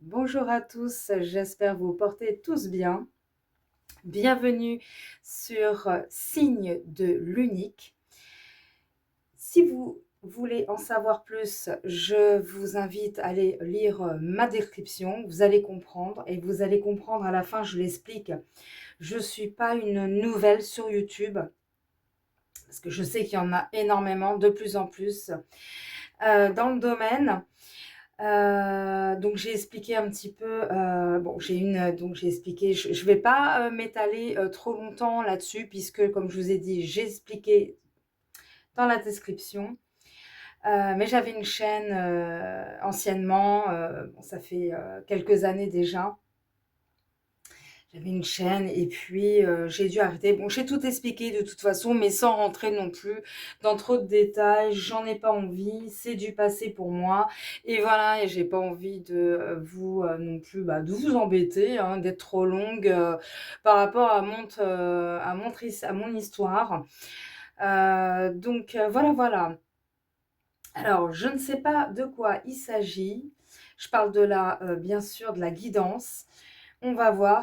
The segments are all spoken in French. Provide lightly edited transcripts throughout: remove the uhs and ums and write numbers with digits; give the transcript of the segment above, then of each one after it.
Bonjour à tous, j'espère vous porter tous bien. Bienvenue sur Signe de l'unique. Si vous voulez en savoir plus, je vous invite à aller lire ma description. Vous allez comprendre et vous allez comprendre à la fin, je l'explique. Je ne suis pas une nouvelle sur YouTube parce que je sais qu'il y en a énormément, de plus en plus dans le domaine. Donc j'ai expliqué un petit peu, bon j'ai expliqué, je vais pas m'étaler trop longtemps là-dessus puisque comme je vous ai dit, j'ai expliqué dans la description. Mais j'avais une chaîne anciennement, bon, ça fait quelques années déjà. J'avais une chaîne et puis j'ai dû arrêter. Bon, j'ai tout expliqué de toute façon, mais sans rentrer non plus dans trop de détails. J'en ai pas envie, c'est du passé pour moi. Et voilà, et j'ai pas envie de vous non plus de vous embêter, hein, d'être trop longue par rapport à mon histoire. Voilà, voilà. Alors, je ne sais pas de quoi il s'agit. Je parle bien sûr, de la guidance. On va voir,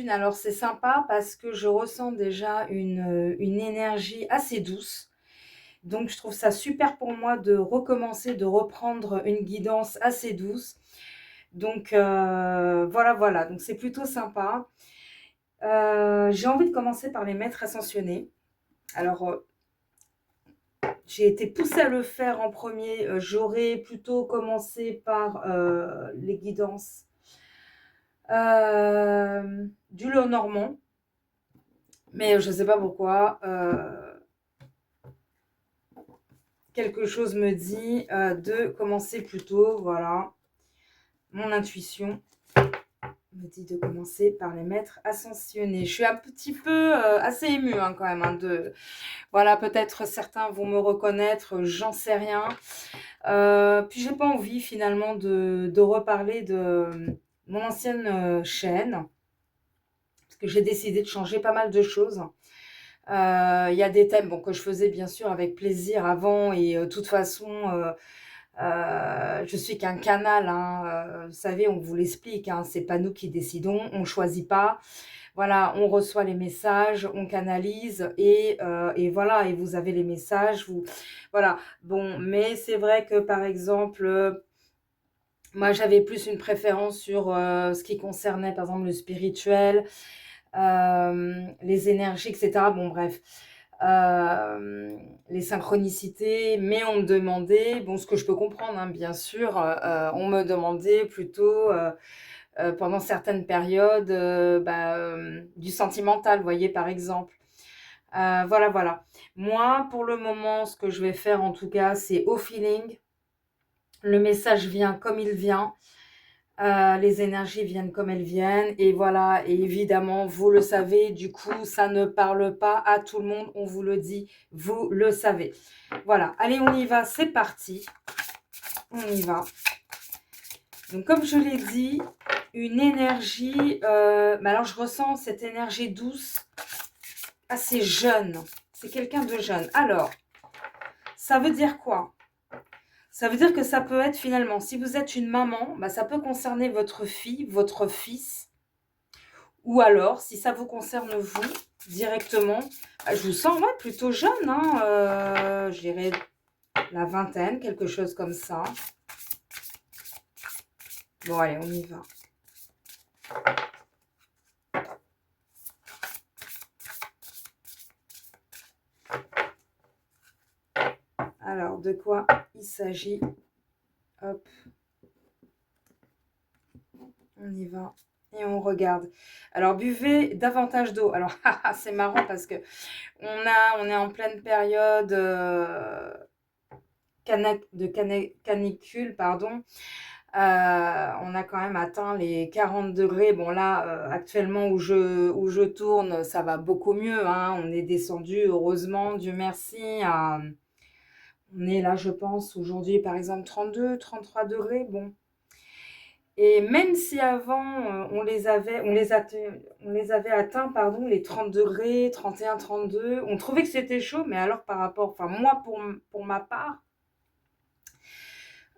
alors c'est sympa parce que je ressens déjà une énergie assez douce. Donc je trouve ça super pour moi de recommencer, de reprendre une guidance assez douce. Donc voilà, voilà, donc c'est plutôt sympa. J'ai envie de commencer par les maîtres ascensionnés. Alors j'ai été poussée à le faire en premier. J'aurais plutôt commencé par les guidances du Lenormand. Mais je ne sais pas pourquoi, quelque chose me dit de commencer plus tôt, voilà. Mon intuition me dit de commencer par les maîtres ascensionnés. Je suis un petit peu assez émue hein, quand même. Voilà, peut-être certains vont me reconnaître, j'en sais rien. Puis j'ai pas envie finalement de reparler de mon ancienne chaîne. Parce que j'ai décidé de changer pas mal de choses. Il y a des thèmes bon, que je faisais bien sûr avec plaisir avant et de toute façon, je suis qu'un canal. Hein, vous savez, on vous l'explique, hein, c'est pas nous qui décidons, on choisit pas. Voilà, on reçoit les messages, on canalise et voilà, et vous avez les messages. Voilà, bon, mais c'est vrai que par exemple, moi j'avais plus une préférence sur ce qui concernait par exemple le spirituel, les énergies, etc. Bon, bref, les synchronicités, mais on me demandait, bon, ce que je peux comprendre, hein, bien sûr, on me demandait plutôt pendant certaines périodes du sentimental, vous voyez, par exemple. Voilà, voilà. Moi, pour le moment, ce que je vais faire en tout cas, c'est au feeling. Le message vient comme il vient. Les énergies viennent comme elles viennent et voilà, et évidemment vous le savez, du coup ça ne parle pas à tout le monde, on vous le dit, vous le savez. Voilà, allez on y va, c'est parti, on y va. Donc comme je l'ai dit, une énergie, mais alors je ressens cette énergie douce, assez jeune, c'est quelqu'un de jeune. Alors, ça veut dire quoi? Ça veut dire que ça peut être finalement, si vous êtes une maman, ça peut concerner votre fille, votre fils. Ou alors, si ça vous concerne vous directement, je vous sens plutôt jeune, hein, je dirais la vingtaine, quelque chose comme ça. Bon, allez, on y va. Alors, de quoi il s'agit? Hop. On y va. Et on regarde. Alors, buvez davantage d'eau. Alors, c'est marrant parce que on est en pleine période canicule, pardon. On a quand même atteint les 40 degrés. Bon, là, actuellement où je tourne, ça va beaucoup mieux. Hein. On est descendu, heureusement, Dieu merci. On est là, je pense, aujourd'hui, par exemple, 32, 33 degrés. Bon. Et même si avant, on les avait atteints, pardon, les 30 degrés, 31, 32, on trouvait que c'était chaud, mais alors par rapport, enfin moi pour ma part,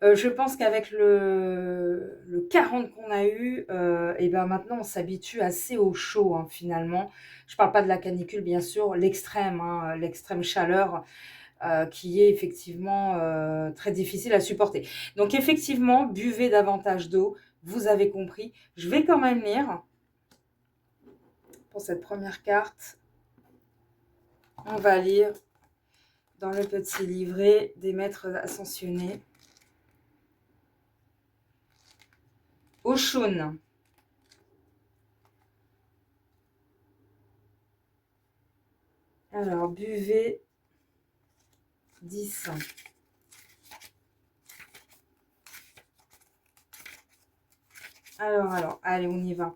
je pense qu'avec le 40 qu'on a eu, et ben maintenant on s'habitue assez au chaud, hein, finalement. Je parle pas de la canicule, bien sûr, l'extrême, hein, l'extrême chaleur, qui est effectivement, très difficile à supporter. Donc effectivement, buvez davantage d'eau, vous avez compris. Je vais quand même lire pour cette première carte. On va lire dans le petit livret des maîtres ascensionnés. Oshun. Alors, buvez 10. Alors, allez, on y va.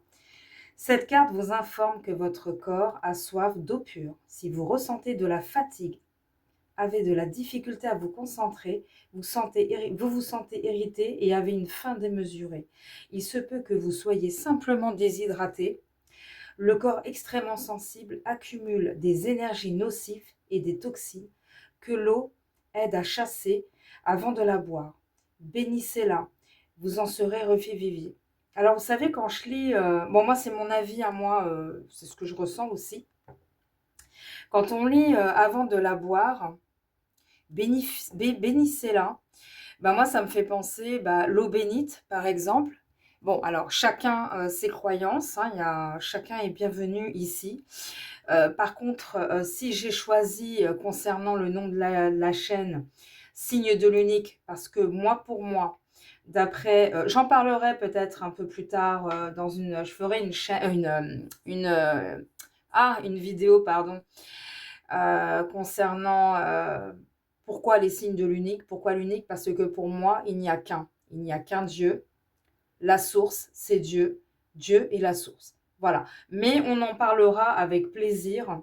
Cette carte vous informe que votre corps a soif d'eau pure. Si vous ressentez de la fatigue, avez de la difficulté à vous concentrer, vous vous sentez irrité et avez une faim démesurée. Il se peut que vous soyez simplement déshydraté. Le corps extrêmement sensible accumule des énergies nocives et des toxines que l'eau aide à chasser avant de la boire. Bénissez-la, vous en serez revivifié. Alors, vous savez, quand je lis, bon, moi, c'est mon avis à moi, c'est ce que je ressens aussi. Quand on lit avant de la boire, bénissez-la, ben moi, ça me fait penser l'eau bénite, par exemple. Bon, alors, chacun ses croyances, hein, chacun est bienvenu ici. Par contre, si j'ai choisi, concernant le nom de la chaîne, Signe de l'unique, parce que moi, pour moi, d'après, j'en parlerai peut-être un peu plus tard dans je ferai une vidéo, pardon, concernant pourquoi les signes de l'unique. Pourquoi l'unique? Parce que pour moi, il n'y a qu'un Dieu. La source, c'est Dieu. Dieu est la source. Voilà. Mais on en parlera avec plaisir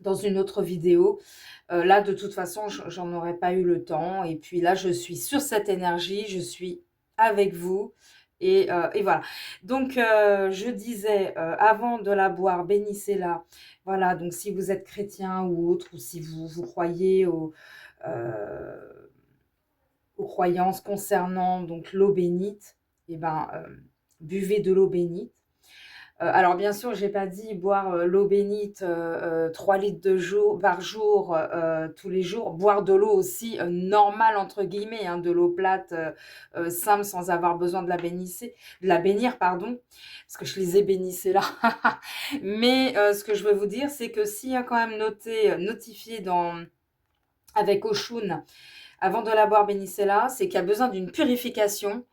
dans une autre vidéo. Là, de toute façon, j'en aurais pas eu le temps. Et puis là, je suis sur cette énergie, je suis avec vous. Et voilà. Donc, je disais, avant de la boire, bénissez-la. Voilà, donc si vous êtes chrétien ou autre, ou si vous croyez aux croyances concernant donc l'eau bénite, et buvez de l'eau bénite. Alors bien sûr, j'ai pas dit boire l'eau bénite 3 litres par jour, tous les jours. Boire de l'eau aussi normale, entre guillemets, hein, de l'eau plate, simple, sans avoir besoin de la bénir, pardon, parce que je les ai bénissées là. Mais ce que je veux vous dire, c'est que s'il y a quand même notifié avec Oshun, avant de la boire, bénissez-la, c'est qu'il y a besoin d'une purification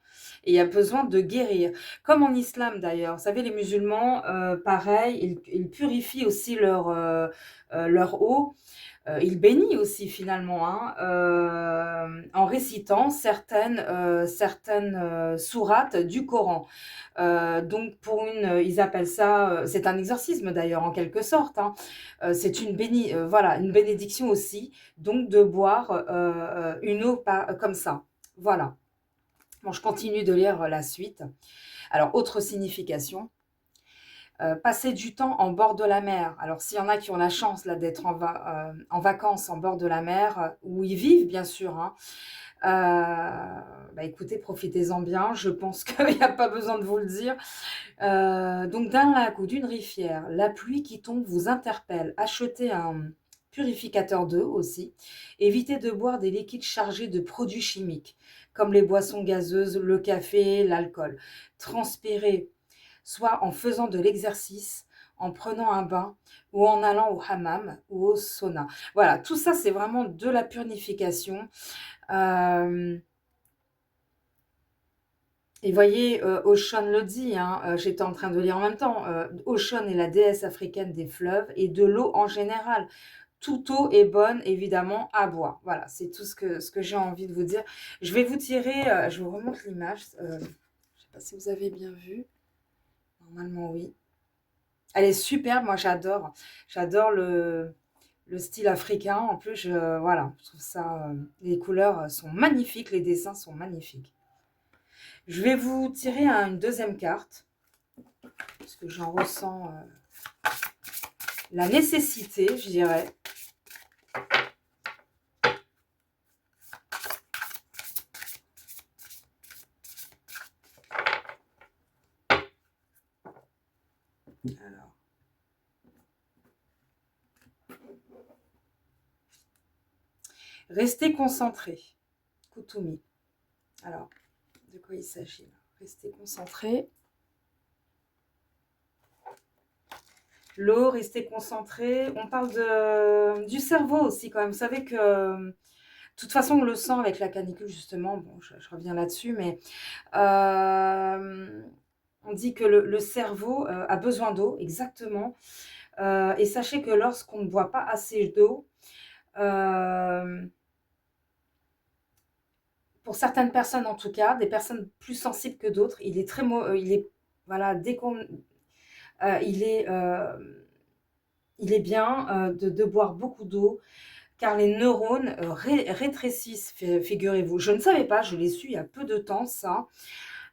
et il y a besoin de guérir. Comme en islam d'ailleurs, vous savez, les musulmans, pareil, ils purifient aussi leur eau. Il bénit aussi finalement, hein, en récitant certaines sourates du Coran. Donc ils appellent ça, c'est un exorcisme d'ailleurs en quelque sorte, hein. C'est voilà, une bénédiction aussi, donc de boire une eau comme ça. Voilà. Bon, je continue de lire la suite. Alors, autre signification. Passer du temps en bord de la mer. Alors, s'il y en a qui ont la chance là d'être en vacances en bord de la mer, où ils vivent, bien sûr, hein, écoutez, profitez-en bien. Je pense qu'il n'y a pas besoin de vous le dire. Donc, d'un lac ou d'une rivière, la pluie qui tombe vous interpelle. Achetez un purificateur d'eau aussi. Évitez de boire des liquides chargés de produits chimiques, comme les boissons gazeuses, le café, l'alcool. Transpirez, soit en faisant de l'exercice, en prenant un bain ou en allant au hammam ou au sauna. Voilà, tout ça, c'est vraiment de la purification. Et voyez, Oshun le dit, hein, j'étais en train de lire en même temps, Oshun est la déesse africaine des fleuves et de l'eau en général. Toute eau est bonne, évidemment, à boire. Voilà, c'est tout ce que j'ai envie de vous dire. Je vais vous tirer, je vous remonte l'image. Je ne sais pas si vous avez bien vu. Normalement, oui. Elle est superbe, moi j'adore. J'adore le style africain. En plus, voilà, je trouve ça, les couleurs sont magnifiques, les dessins sont magnifiques. Je vais vous tirer une deuxième carte, parce que j'en ressens la nécessité, je dirais. Alors, restez concentré. Kutumi. Alors, de quoi il s'agit là? Restez concentré. L'eau, restez concentré. On parle du cerveau aussi quand même. Vous savez que, de toute façon, on le sent avec la canicule justement. Bon, je reviens là-dessus, mais on dit que le cerveau a besoin d'eau, exactement. Et sachez que lorsqu'on ne boit pas assez d'eau, pour certaines personnes en tout cas, des personnes plus sensibles que d'autres, il est très il est voilà, dès qu'on il est bien de boire beaucoup d'eau car les neurones rétrécissent, figurez-vous. Je ne savais pas, je l'ai su il y a peu de temps ça.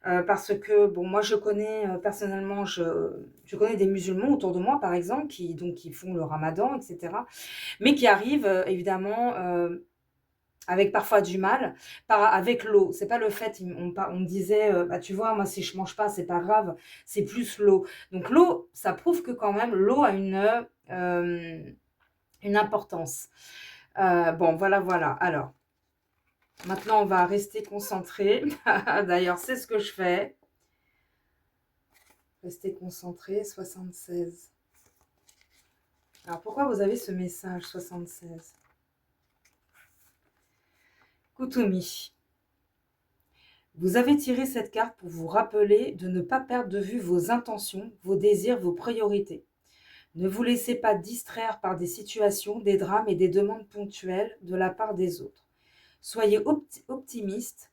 Parce que bon, moi je connais personnellement, je connais des musulmans autour de moi par exemple qui font le ramadan, etc. Mais qui arrivent évidemment avec parfois du mal avec l'eau. C'est pas le fait, on me disait, bah tu vois, moi si je mange pas, c'est pas grave, c'est plus l'eau. Donc l'eau, ça prouve que quand même l'eau a une importance. Bon, voilà, voilà. Alors, maintenant on va rester concentré. D'ailleurs, c'est ce que je fais. Restez concentré, 76. Alors, pourquoi vous avez ce message, 76? Kutumi. Vous avez tiré cette carte pour vous rappeler de ne pas perdre de vue vos intentions, vos désirs, vos priorités. Ne vous laissez pas distraire par des situations, des drames et des demandes ponctuelles de la part des autres. Soyez optimiste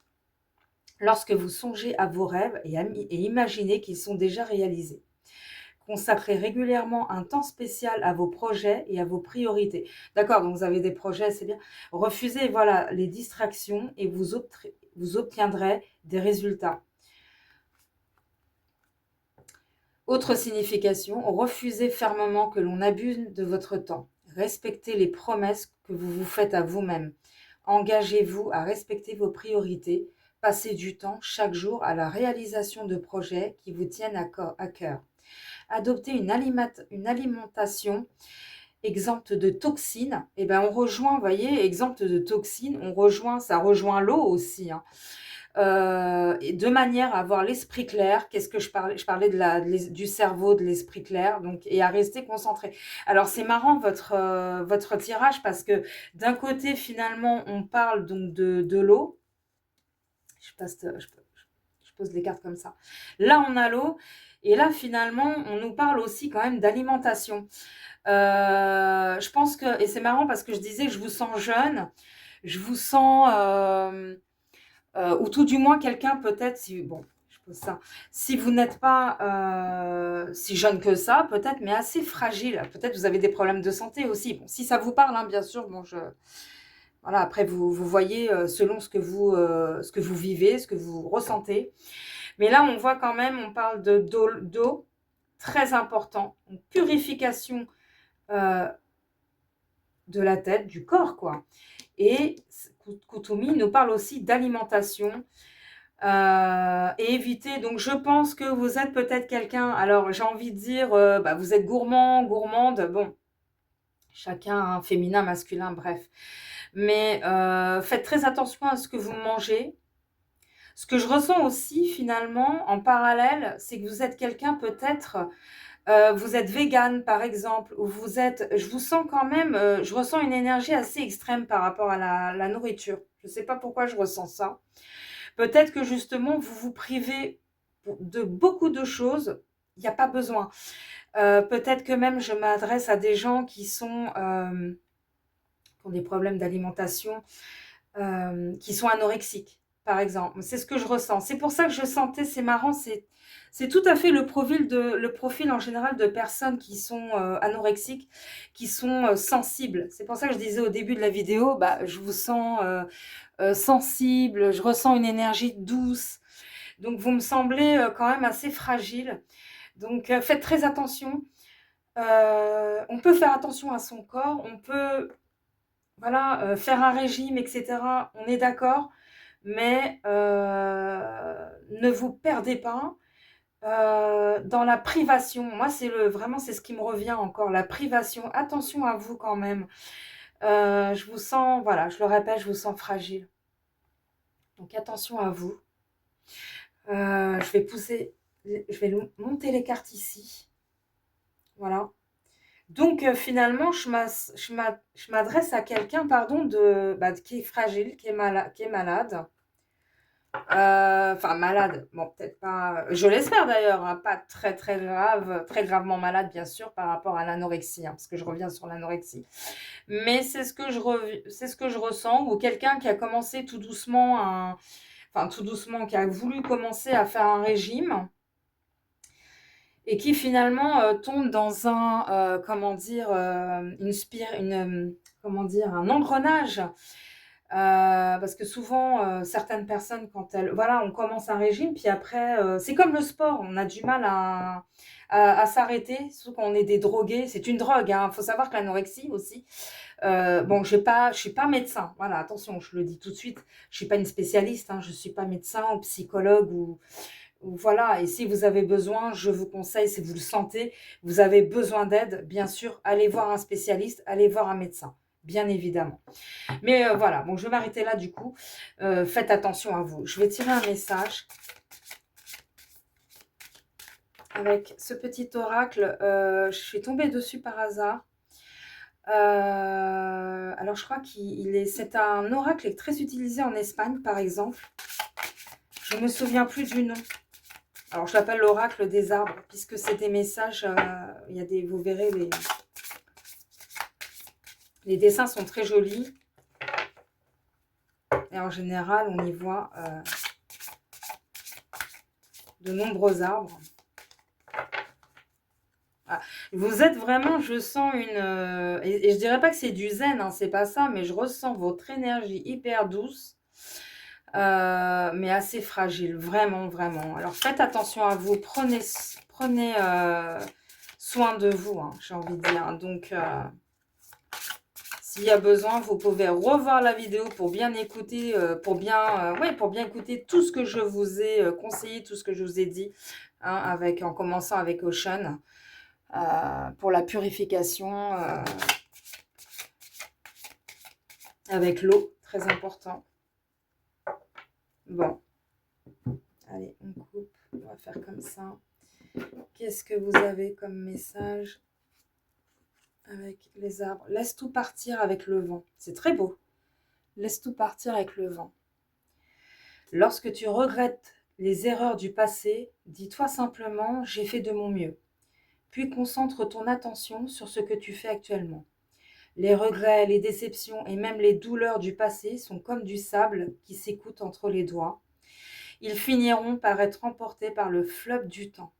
lorsque vous songez à vos rêves et imaginez qu'ils sont déjà réalisés. Consacrez régulièrement un temps spécial à vos projets et à vos priorités. D'accord, donc vous avez des projets, c'est bien. Refusez voilà, les distractions et vous obtiendrez des résultats. Autre signification, refusez fermement que l'on abuse de votre temps. Respectez les promesses que vous vous faites à vous-même. Engagez-vous à respecter vos priorités. Passez du temps chaque jour à la réalisation de projets qui vous tiennent à cœur. Adopter une alimentation exempte de toxines. Et ben on rejoint, vous voyez, exempte de toxines, ça rejoint l'eau aussi. Hein. Et de manière à avoir l'esprit clair. Qu'est-ce que je parlais? Je parlais du cerveau, de l'esprit clair, donc, et à rester concentré. Alors c'est marrant votre tirage parce que d'un côté finalement on parle donc de l'eau. Je pose les cartes comme ça. Là on a l'eau et là finalement on nous parle aussi quand même d'alimentation. Je pense que, et c'est marrant parce que je disais je vous sens jeune, je vous sens ou tout du moins quelqu'un peut-être, si bon, je pose ça, si vous n'êtes pas si jeune que ça, peut-être, mais assez fragile. Peut-être vous avez des problèmes de santé aussi. Bon, si ça vous parle, hein, bien sûr. Bon, voilà. Après, vous voyez selon ce que vous vivez, ce que vous ressentez. Mais là, on voit quand même, on parle d'eau, très important, une purification de la tête, du corps, quoi. Et Kutumi nous parle aussi d'alimentation. Et éviter, donc je pense que vous êtes peut-être quelqu'un, alors j'ai envie de dire, bah, vous êtes gourmand, gourmande, bon, chacun, hein, féminin, masculin, bref. Mais faites très attention à ce que vous mangez. Ce que je ressens aussi finalement en parallèle, c'est que vous êtes quelqu'un peut-être, vous êtes végane par exemple, ou je vous sens quand même, je ressens une énergie assez extrême par rapport à la nourriture. Je ne sais pas pourquoi je ressens ça. Peut-être que justement, vous vous privez de beaucoup de choses. Il n'y a pas besoin. Peut-être que même je m'adresse à des gens qui ont des problèmes d'alimentation, qui sont anorexiques, par exemple. C'est ce que je ressens. C'est pour ça que je sentais, c'est marrant, c'est tout à fait le profil en général de personnes qui sont anorexiques, qui sont sensibles. C'est pour ça que je disais au début de la vidéo, bah, je vous sens sensible, je ressens une énergie douce. Donc, vous me semblez quand même assez fragile. Donc, faites très attention. On peut faire attention à son corps, on peut voilà, faire un régime, etc. On est d'accord, mais ne vous perdez pas. dans la privation. Moi, vraiment, c'est ce qui me revient encore, la privation. Attention à vous quand même. Je vous sens, voilà, je le répète, je vous sens fragile. Donc attention à vous. Je vais monter les cartes ici. Voilà. Donc finalement, je m'adresse à quelqu'un, pardon, qui est fragile, qui est malade. Enfin, malade, bon, peut-être pas, je l'espère d'ailleurs, hein, pas très très grave, très gravement malade, bien sûr, par rapport à l'anorexie, hein, parce que je reviens sur l'anorexie. Mais c'est ce que je ressens, ou quelqu'un qui a commencé tout doucement, enfin tout doucement, qui a voulu commencer à faire un régime, et qui finalement tombe dans comment dire, comment dire, un engrenage. Parce que souvent, certaines personnes, quand voilà, on commence un régime, puis après, c'est comme le sport, on a du mal à s'arrêter, surtout quand on est des drogués. C'est une drogue, hein. Faut savoir que l'anorexie aussi. Bon, je suis pas médecin. Voilà, attention, je le dis tout de suite. Je suis pas une spécialiste, hein. Je suis pas médecin ou psychologue ou voilà. Et si vous avez besoin, je vous conseille, si vous le sentez, vous avez besoin d'aide, bien sûr, allez voir un spécialiste, allez voir un médecin, bien évidemment. Mais voilà, bon, je vais m'arrêter là du coup. Faites attention à vous. Je vais tirer un message avec ce petit oracle. Je suis tombée dessus par hasard. Alors, je crois c'est un oracle très utilisé en Espagne, par exemple. Je ne me souviens plus du nom. Alors, je l'appelle l'oracle des arbres, puisque c'est des messages. Vous verrez, les dessins sont très jolis. Et en général, on y voit de nombreux arbres. Ah, vous êtes vraiment, je sens et je dirais pas que c'est du zen, hein, c'est pas ça, mais je ressens votre énergie hyper douce, mais assez fragile, vraiment, vraiment. Alors faites attention à vous, prenez soin de vous, hein, j'ai envie de dire. Donc, s'il y a besoin, vous pouvez revoir la vidéo pour bien écouter, pour bien écouter tout ce que je vous ai conseillé, tout ce que je vous ai dit, hein, en commençant avec Ocean. Pour la purification avec l'eau, très important. Bon, allez, on coupe, on va faire comme ça. Qu'est-ce que vous avez comme message avec les arbres? Laisse tout partir avec le vent. C'est très beau. Laisse tout partir avec le vent. Lorsque tu regrettes les erreurs du passé, dis-toi simplement « j'ai fait de mon mieux ». Puis concentre ton attention sur ce que tu fais actuellement. Les regrets, les déceptions et même les douleurs du passé sont comme du sable qui s'écoute entre les doigts. Ils finiront par être emportés par le fleuve du temps.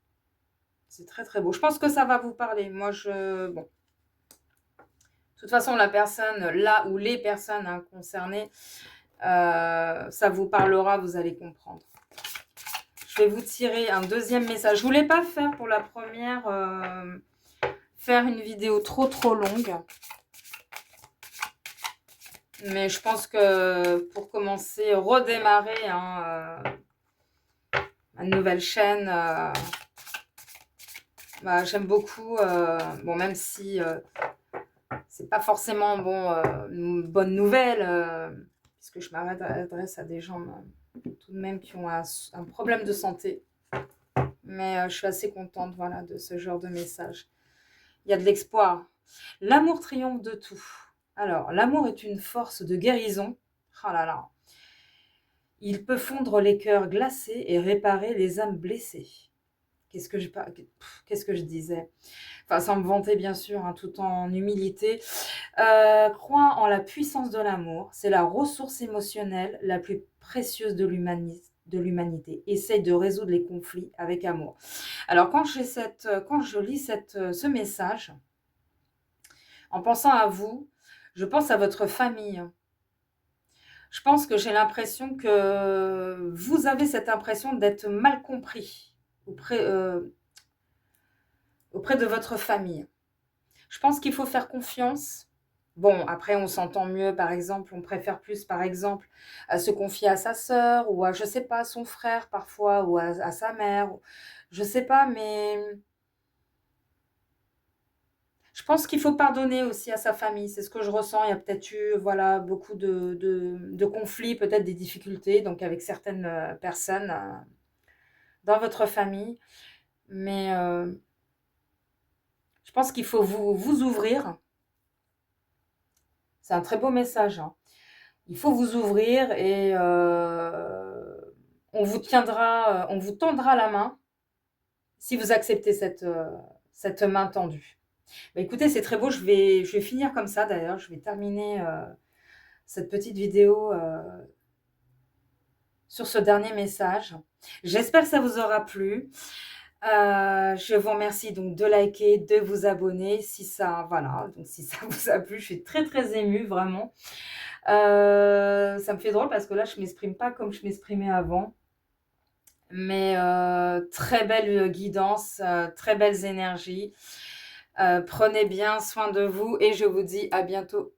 C'est très très beau. Je pense que ça va vous parler. Bon. De toute façon, la personne, là ou les personnes concernées, ça vous parlera, vous allez comprendre. Je vais vous tirer un deuxième message. Je ne voulais pas faire pour la première, faire une vidéo trop longue. Mais je pense que pour commencer, redémarrer une nouvelle chaîne, j'aime beaucoup. Bon, même si c'est pas forcément une bonne nouvelle, puisque je m'adresse à des gens tout de même qui ont un problème de santé. Mais je suis assez contente, voilà, de ce genre de message. Il y a de l'espoir. L'amour triomphe de tout. Alors, l'amour est une force de guérison. Oh là là. Il peut fondre les cœurs glacés et réparer les âmes blessées. Qu'est-ce que je disais? Enfin, sans me vanter, bien sûr, tout en humilité. Crois en la puissance de l'amour. C'est la ressource émotionnelle la plus précieuse de l'humanité. Essaye de résoudre les conflits avec amour. Alors, quand je lis ce message, en pensant à vous, je pense à votre famille. Je pense que j'ai l'impression que vous avez cette impression d'être mal compris auprès de votre famille. Je pense qu'il faut faire confiance, Bon, après, on s'entend mieux, par exemple, on préfère plus, par exemple, se confier à sa sœur ou à, je sais pas, son frère parfois ou à sa mère. Je sais pas, mais je pense qu'il faut pardonner aussi à sa famille. C'est ce que je ressens. Il y a peut-être eu, voilà, beaucoup de conflits, peut-être des difficultés, donc avec certaines personnes dans votre famille. Mais je pense qu'il faut vous ouvrir. C'est un très beau message, hein. Il faut vous ouvrir et on vous tendra la main si vous acceptez cette main tendue. Bah, écoutez, c'est très beau. Je vais finir comme ça d'ailleurs. Je vais terminer cette petite vidéo sur ce dernier message. J'espère que ça vous aura plu. Je vous remercie donc de liker, de vous abonner si ça, voilà, donc si ça vous a plu. Je suis très très émue, vraiment. Ça me fait drôle parce que là, je m'exprime pas comme je m'exprimais avant. Mais très belle guidance, très belles énergies. Prenez bien soin de vous et je vous dis à bientôt.